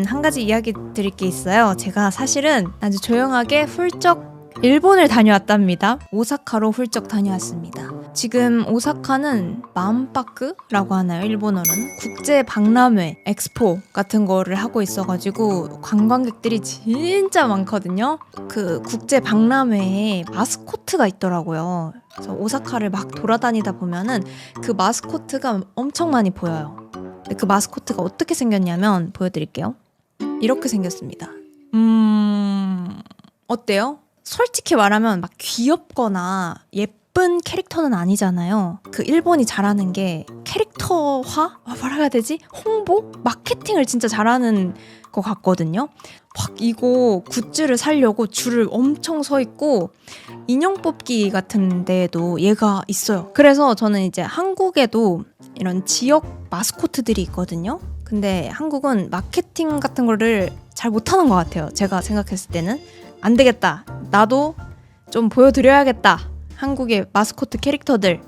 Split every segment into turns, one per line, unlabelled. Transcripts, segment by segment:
한 가지 이야기 드릴 게 있어요. 제가 사실은 아주 조용하게 훌쩍 일본을 다녀왔답니다. 오사카로 훌쩍 다녀왔습니다. 지금 오사카는 마음바크라고 하나요? 일본어로는 국제 박람회, 엑스포 같은 거를 하고 있어가지고 관광객들이 진짜 많거든요. 그 국제 박람회에 마스코트가 있더라고요. 그래서 오사카를 막 돌아다니다 보면은 그 마스코트가 엄청 많이 보여요. 근데 그 마스코트가 어떻게 생겼냐면 보여드릴게요. 이렇게 생겼습니다. 어때요? 솔직히 말하면 막 귀엽거나 예쁜 캐릭터는 아니잖아요. 그 일본이 잘하는 게 캐릭터화? 뭐라 해야 되지? 홍보? 마케팅을 진짜 잘하는 것 같거든요. 막 이거 굿즈를 사려고 줄을 엄청 서 있고 인형 뽑기 같은 데에도 얘가 있어요. 그래서 저는 이제 한국에도 이런 지역 마스코트들이 있거든요. 근데 한국은 마케팅 같은 거를 잘 못하는 것 같아요. 제가 생각했을 때는 안 되겠다. 나도 좀 보여드려야겠다. 한국의 마스코트 캐릭터들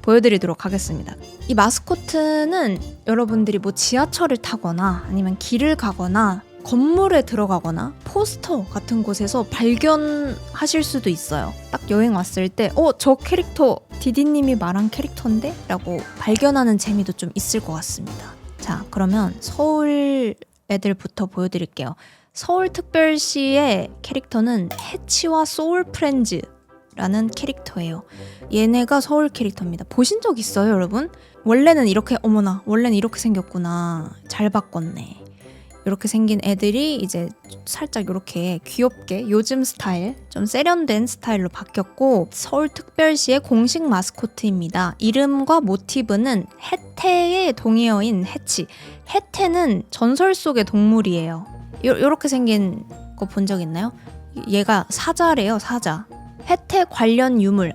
보여드리도록 하겠습니다. 이 마스코트는 여러분들이 뭐 지하철을 타거나 아니면 길을 가거나 건물에 들어가거나 포스터 같은 곳에서 발견하실 수도 있어요. 딱 여행 왔을 때 저 캐릭터 디디님이 말한 캐릭터인데? 라고 발견하는 재미도 좀 있을 것 같습니다. 자, 그러면 서울 애들부터 보여드릴게요. 서울특별시의 캐릭터는 해치와 소울프렌즈라는 캐릭터예요. 얘네가 서울 캐릭터입니다. 보신 적 있어요, 여러분? 원래는 이렇게, 어머나, 원래는 이렇게 생겼구나. 잘 바꿨네. 이렇게 생긴 애들이 이제 살짝 이렇게 귀엽게 요즘 스타일, 좀 세련된 스타일로 바뀌었고 서울특별시의 공식 마스코트입니다. 이름과 모티브는 해태의 동의어인 해치. 해태는 전설 속의 동물이에요. 요렇게 생긴 거 본 적 있나요? 얘가 사자래요, 사자. 해태 관련 유물.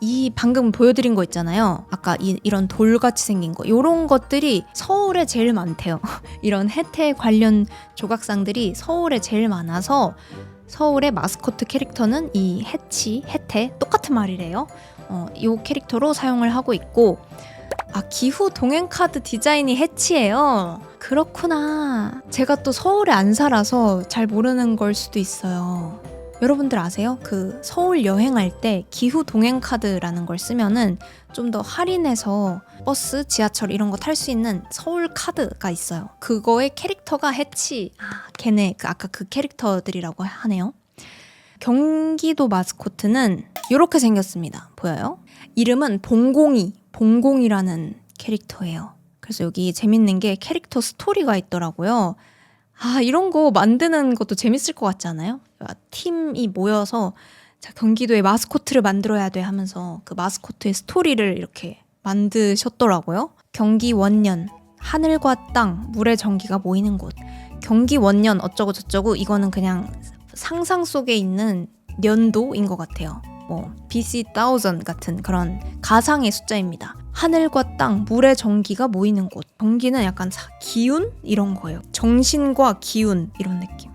이 방금 보여드린 거 있잖아요. 아까 이런 돌같이 생긴 거. 요런 것들이 서울에 제일 많대요. 이런 해태 관련 조각상들이 서울에 제일 많아서 서울의 마스코트 캐릭터는 이 해태 똑같은 말이래요. 이 캐릭터로 사용을 하고 있고 기후 동행 카드 디자인이 해치예요. 그렇구나. 제가 또 서울에 안 살아서 잘 모르는 걸 수도 있어요. 여러분들 아세요? 그 서울 여행할 때 기후 동행 카드라는 걸 쓰면은 좀 더 할인해서 버스, 지하철 이런 거 탈 수 있는 서울 카드가 있어요. 그거의 캐릭터가 해치. 걔네 아까 그 캐릭터들이라고 하네요. 경기도 마스코트는 이렇게 생겼습니다. 보여요? 이름은 봉공이라는 캐릭터예요. 그래서 여기 재밌는 게 캐릭터 스토리가 있더라고요. 이런 거 만드는 것도 재밌을 것 같지 않아요? 팀이 모여서 경기도의 마스코트를 만들어야 돼 하면서 그 마스코트의 스토리를 이렇게 만드셨더라고요. 경기 원년, 하늘과 땅, 물의 전기가 모이는 곳. 경기 원년 어쩌고 저쩌고 이거는 그냥 상상 속에 있는 년도인 것 같아요. BC 1000 같은 그런 가상의 숫자입니다. 하늘과 땅, 물의 전기가 모이는 곳. 전기는 약간 기운? 이런 거예요. 정신과 기운 이런 느낌.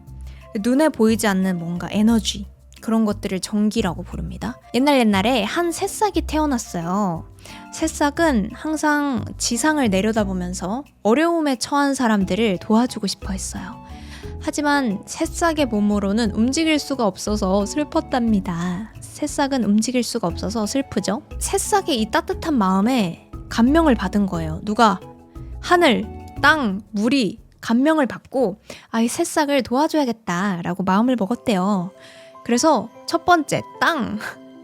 눈에 보이지 않는 뭔가 에너지 그런 것들을 전기라고 부릅니다. 옛날에 한 새싹이 태어났어요. 새싹은 항상 지상을 내려다보면서 어려움에 처한 사람들을 도와주고 싶어 했어요. 하지만 새싹의 몸으로는 움직일 수가 없어서 슬펐답니다. 새싹은 움직일 수가 없어서 슬프죠. 새싹의 이 따뜻한 마음에 감명을 받은 거예요. 누가? 하늘, 땅, 물이 감명을 받고 이 새싹을 도와줘야겠다라고 마음을 먹었대요. 그래서 첫 번째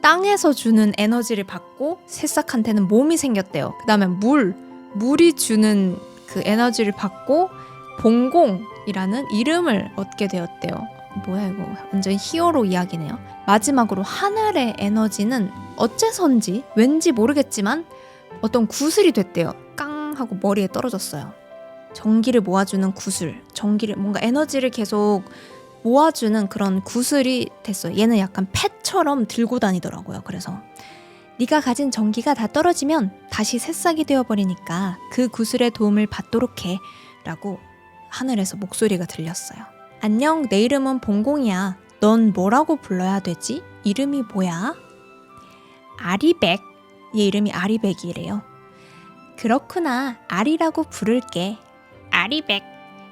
땅에서 주는 에너지를 받고 새싹한테는 몸이 생겼대요. 그 다음에 물이 주는 그 에너지를 받고 봉공이라는 이름을 얻게 되었대요. 뭐야 이거 완전 히어로 이야기네요. 마지막으로 하늘의 에너지는 어째선지 왠지 모르겠지만 어떤 구슬이 됐대요. 깡 하고 머리에 떨어졌어요. 전기를 모아주는 구슬, 뭔가 에너지를 계속 모아주는 그런 구슬이 됐어요. 얘는 약간 펫처럼 들고 다니더라고요. 그래서 네가 가진 전기가 다 떨어지면 다시 새싹이 되어버리니까 그 구슬의 도움을 받도록 해 라고 하늘에서 목소리가 들렸어요. 안녕, 내 이름은 봉공이야. 넌 뭐라고 불러야 되지? 이름이 뭐야? 아리백. 얘 이름이 아리백이래요. 그렇구나. 아리라고 부를게. 아리백.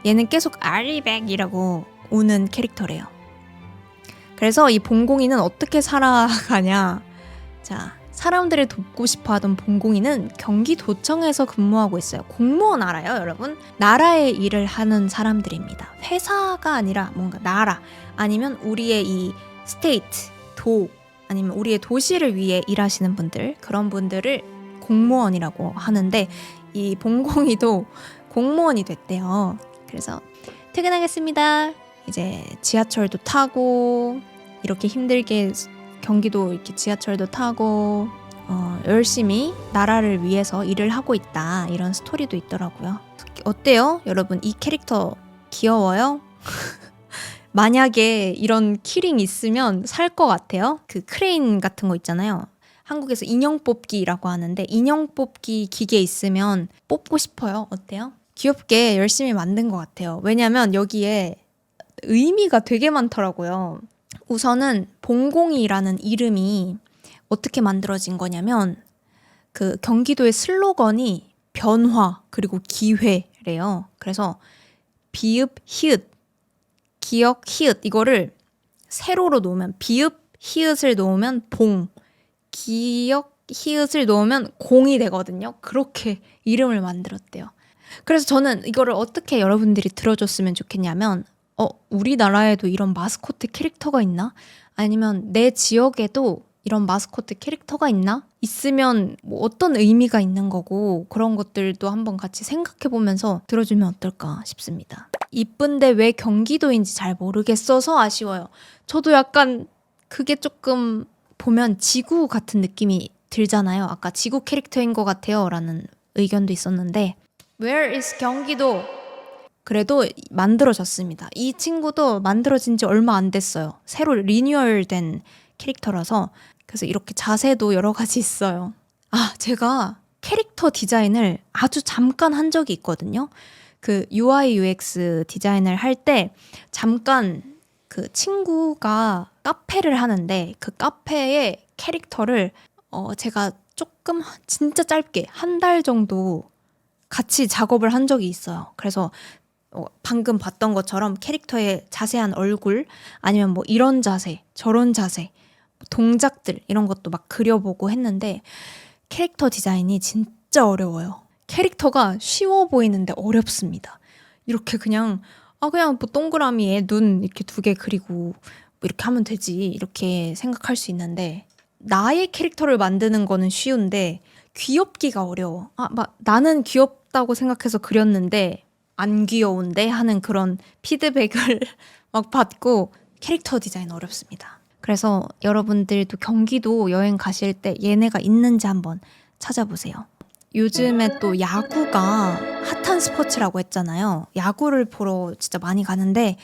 얘는 계속 아리백이라고 우는 캐릭터래요. 그래서 이 봉공이는 어떻게 살아가냐. 자, 사람들을 돕고 싶어하던 봉공이는 경기도청에서 근무하고 있어요. 공무원 알아요, 여러분? 나라의 일을 하는 사람들입니다. 회사가 아니라 뭔가 나라 아니면 우리의 이 스테이트, 도 아니면 우리의 도시를 위해 일하시는 분들, 그런 분들을 공무원이라고 하는데 이 봉공이도 공무원이 됐대요. 그래서 퇴근하겠습니다. 이제 지하철도 타고 이렇게 힘들게 경기도 이렇게 지하철도 타고 열심히 나라를 위해서 일을 하고 있다. 이런 스토리도 있더라고요. 어때요? 여러분 이 캐릭터 귀여워요? 만약에 이런 키링 있으면 살 것 같아요. 그 크레인 같은 거 있잖아요. 한국에서 인형 뽑기라고 하는데 인형 뽑기 기계 있으면 뽑고 싶어요. 어때요? 귀엽게 열심히 만든 것 같아요. 왜냐면 여기에 의미가 되게 많더라고요. 우선은 봉공이라는 이름이 어떻게 만들어진 거냐면 그 경기도의 슬로건이 변화 그리고 기회래요. 그래서 비읍 히읗 기역 히읗 이거를 세로로 놓으면 비읍 히읗을 놓으면 봉 기역 히읗을 놓으면 공이 되거든요. 그렇게 이름을 만들었대요. 그래서 저는 이거를 어떻게 여러분들이 들어줬으면 좋겠냐면 우리나라에도 이런 마스코트 캐릭터가 있나? 아니면 내 지역에도 이런 마스코트 캐릭터가 있나? 있으면 뭐 어떤 의미가 있는 거고 그런 것들도 한번 같이 생각해보면서 들어주면 어떨까 싶습니다. 이쁜데 왜 경기도인지 잘 모르겠어서 아쉬워요. 저도 약간 그게 조금 보면 지구 같은 느낌이 들잖아요. 아까 지구 캐릭터인 것 같아요 라는 의견도 있었는데 Where is 경기도? 그래도 만들어졌습니다. 이 친구도 만들어진 지 얼마 안 됐어요. 새로 리뉴얼된 캐릭터라서 그래서 이렇게 자세도 여러 가지 있어요. 제가 캐릭터 디자인을 아주 잠깐 한 적이 있거든요. 그 UI UX 디자인을 할 때 잠깐 그 친구가 카페를 하는데 그 카페의 캐릭터를 제가 조금 진짜 짧게 한 달 정도 같이 작업을 한 적이 있어요. 그래서 방금 봤던 것처럼 캐릭터의 자세한 얼굴 아니면 뭐 이런 자세 저런 자세 동작들 이런 것도 막 그려보고 했는데 캐릭터 디자인이 진짜 어려워요. 캐릭터가 쉬워 보이는데 어렵습니다. 이렇게 그냥 뭐 동그라미에 눈 이렇게 2개 그리고 뭐 이렇게 하면 되지 이렇게 생각할 수 있는데 나의 캐릭터를 만드는 거는 쉬운데 귀엽기가 어려워. 나는 귀엽다고 생각해서 그렸는데 안 귀여운데 하는 그런 피드백을 막 받고 캐릭터 디자인 어렵습니다. 그래서 여러분들도 경기도 여행 가실 때 얘네가 있는지 한번 찾아보세요. 요즘에 또 야구가 핫한 스포츠라고 했잖아요. 야구를 보러 진짜 많이 가는데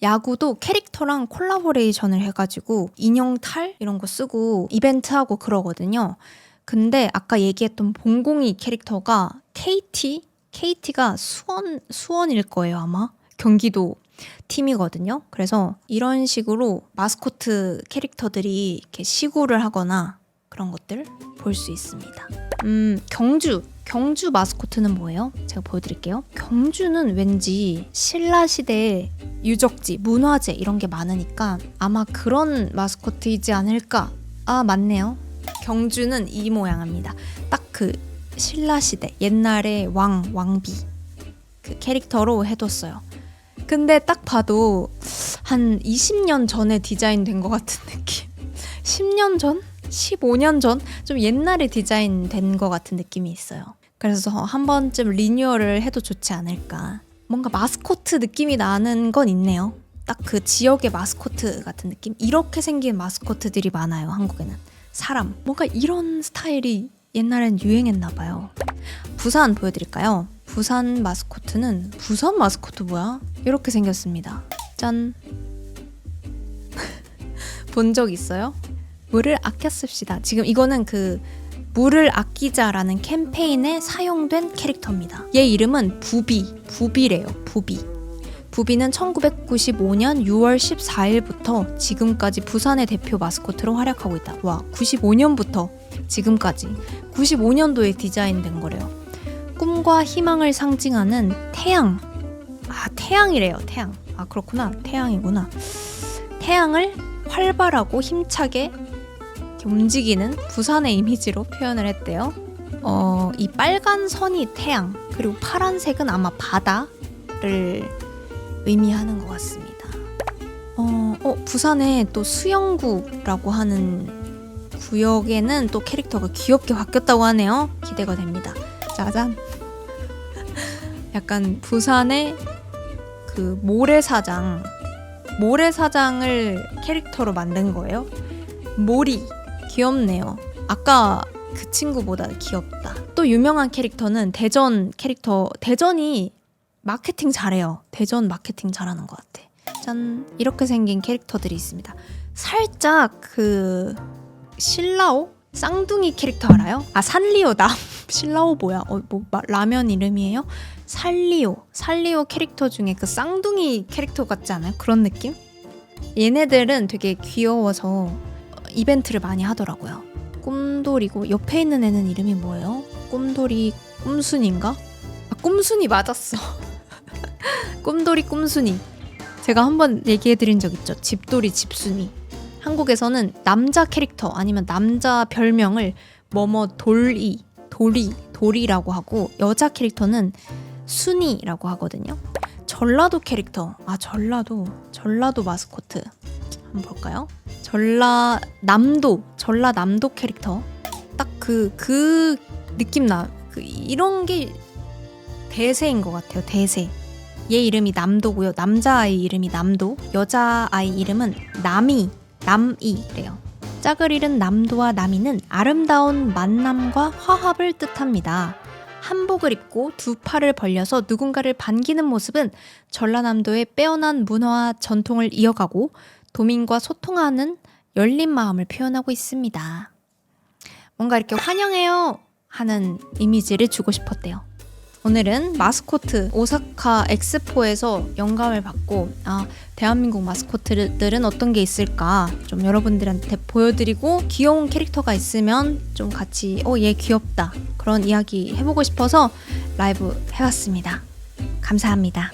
야구도 캐릭터랑 콜라보레이션을 해가지고 인형 탈 이런 거 쓰고 이벤트하고 그러거든요. 근데 아까 얘기했던 봉공이 캐릭터가 KT가 수원일 거예요 아마. 경기도 팀이거든요. 그래서 이런 식으로 마스코트 캐릭터들이 이렇게 시구를 하거나 그런 것들 볼 수 있습니다. 경주 마스코트는 뭐예요? 제가 보여드릴게요. 경주는 왠지 신라시대의 유적지, 문화재 이런 게 많으니까 아마 그런 마스코트이지 않을까? 맞네요. 경주는 이 모양입니다. 딱 그 신라시대 옛날에 왕비 그 캐릭터로 해뒀어요. 근데 딱 봐도 한 20년 전에 디자인된 것 같은 느낌. 10년 전? 15년 전? 좀 옛날에 디자인된 것 같은 느낌이 있어요. 그래서 한 번쯤 리뉴얼을 해도 좋지 않을까. 뭔가 마스코트 느낌이 나는 건 있네요. 딱 그 지역의 마스코트 같은 느낌? 이렇게 생긴 마스코트들이 많아요, 한국에는. 사람. 뭔가 이런 스타일이 옛날엔 유행했나 봐요. 부산 보여드릴까요? 부산 마스코트 뭐야? 이렇게 생겼습니다. 짠. 본 적 있어요? 물을 아껴 씁시다. 지금 이거는 그 물을 아끼자라는 캠페인에 사용된 캐릭터입니다. 얘 이름은 부비래요. 부비는 1995년 6월 14일부터 지금까지 부산의 대표 마스코트로 활약하고 있다. 와, 95년부터 지금까지 95년도에 디자인된 거래요. 꿈과 희망을 상징하는 태양 태양이래요. 태양. 그렇구나. 태양이구나. 태양을 활발하고 힘차게 이렇게 움직이는 부산의 이미지로 표현을 했대요. 이 빨간 선이 태양, 그리고 파란색은 아마 바다를 의미하는 것 같습니다. 부산에 또 수영구라고 하는 구역에는 또 캐릭터가 귀엽게 바뀌었다고 하네요. 기대가 됩니다. 짜잔. 약간 부산의 그 모래사장을 캐릭터로 만든 거예요. 모리 귀엽네요. 아까 그 친구보다 귀엽다. 또 유명한 캐릭터는 대전 캐릭터. 대전이 마케팅 잘해요. 대전 마케팅 잘하는 것 같아. 짠, 이렇게 생긴 캐릭터들이 있습니다. 살짝 그 신라오? 쌍둥이 캐릭터 알아요? 산리오다. 신라오 뭐야? 라면 이름이에요? 살리오 캐릭터 중에 그 쌍둥이 캐릭터 같지 않아요? 그런 느낌? 얘네들은 되게 귀여워서 이벤트를 많이 하더라고요. 꿈돌이고 옆에 있는 애는 이름이 뭐예요? 꿈돌이 꿈순인가? 꿈순이 맞았어. 꿈돌이 꿈순이. 제가 한번 얘기해드린 적 있죠. 집돌이 집순이. 한국에서는 남자 캐릭터 아니면 남자 별명을 도리라고 하고, 여자 캐릭터는 순이라고 하거든요. 전라도 캐릭터. 전라도 마스코트 한번 볼까요? 전라남도 캐릭터. 딱 그 느낌 나. 이런 게 대세인 것 같아요. 대세. 얘 이름이 남도고요. 남자아이 이름이 남도, 여자아이 이름은 남이래요. 짝을 잃은 남도와 남이는 아름다운 만남과 화합을 뜻합니다. 한복을 입고 두 팔을 벌려서 누군가를 반기는 모습은 전라남도의 빼어난 문화와 전통을 이어가고 도민과 소통하는 열린 마음을 표현하고 있습니다. 뭔가 이렇게 환영해요 하는 이미지를 주고 싶었대요. 오늘은 마스코트 오사카 엑스포에서 영감을 받고 대한민국 마스코트들은 어떤 게 있을까 좀 여러분들한테 보여드리고, 귀여운 캐릭터가 있으면 좀 같이 얘 귀엽다 그런 이야기 해보고 싶어서 라이브 해봤습니다. 감사합니다.